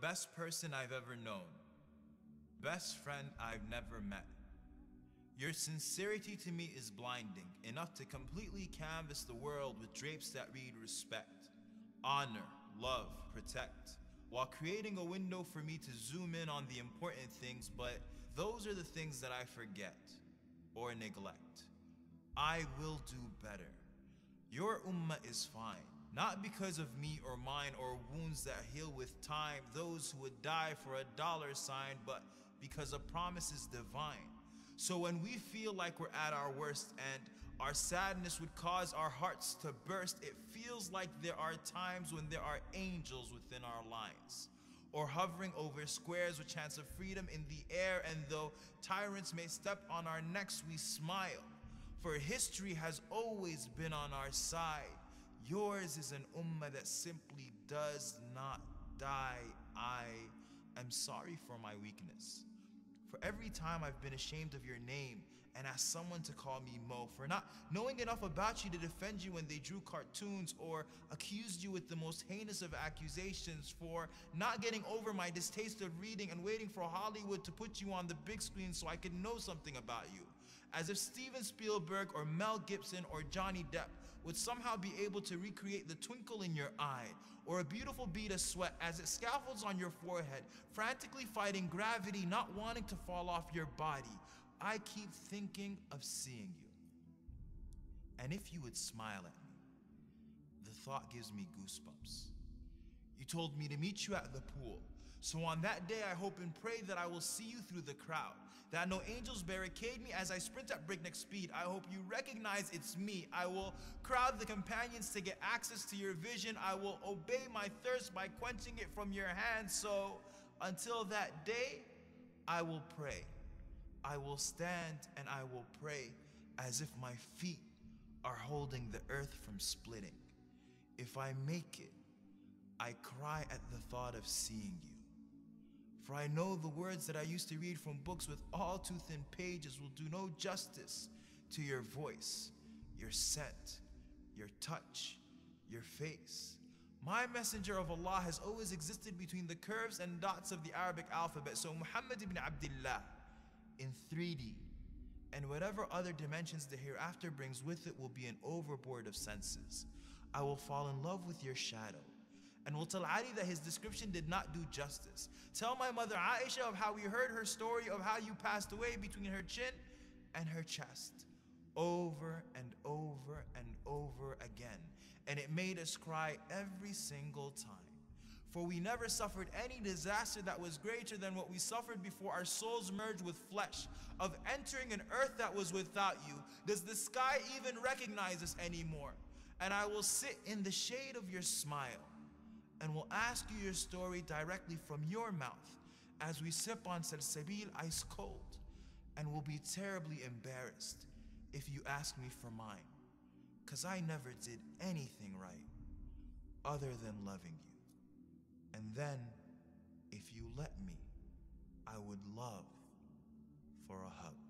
best person I've ever known, best friend I've never met. Your sincerity to me is blinding, enough to completely canvas the world with drapes that read respect, honor, love, protect, while creating a window for me to zoom in on the important things, but those are the things that I forget or neglect. I will do better. Your ummah is fine, not because of me or mine or wounds that heal with time, those who would die for a dollar sign, but because a promise is divine. So when we feel like we're at our worst and our sadness would cause our hearts to burst, it feels like there are times when there are angels within our lines, or hovering over squares with chance of freedom in the air, and though tyrants may step on our necks, we smile, for history has always been on our side. Yours is an ummah that simply does not die. I am sorry for my weakness, for every time I've been ashamed of your name and asked someone to call me Mo, for not knowing enough about you to defend you when they drew cartoons or accused you with the most heinous of accusations, for not getting over my distaste of reading and waiting for Hollywood to put you on the big screen so I could know something about you. As if Steven Spielberg or Mel Gibson or Johnny Depp would somehow be able to recreate the twinkle in your eye or a beautiful bead of sweat as it scaffolds on your forehead, frantically fighting gravity, not wanting to fall off your body. I keep thinking of seeing you. And if you would smile at me, the thought gives me goosebumps. You told me to meet you at the pool. So on that day, I hope and pray that I will see you through the crowd, that no angels barricade me as I sprint at breakneck speed. I hope you recognize it's me. I will crowd the companions to get access to your vision. I will obey my thirst by quenching it from your hand. So until that day, I will pray. I will stand and I will pray as if my feet are holding the earth from splitting. If I make it, I cry at the thought of seeing you. For I know the words that I used to read from books with all too thin pages will do no justice to your voice, your scent, your touch, your face. My messenger of Allah has always existed between the curves and dots of the Arabic alphabet. So Muhammad ibn Abdullah in 3D, and whatever other dimensions the hereafter brings with it will be an overboard of senses. I will fall in love with your shadow, and will tell Ali that his description did not do justice. Tell my mother Aisha of how we heard her story of how you passed away between her chin and her chest, over and over and over again, and it made us cry every single time. For we never suffered any disaster that was greater than what we suffered before our souls merged with flesh, of entering an earth that was without you. Does the sky even recognize us anymore? And I will sit in the shade of your smile and will ask you your story directly from your mouth as we sip on salsabil ice cold, and will be terribly embarrassed if you ask me for mine, 'cause I never did anything right other than loving you. And then, if you let me, I would love for a hug.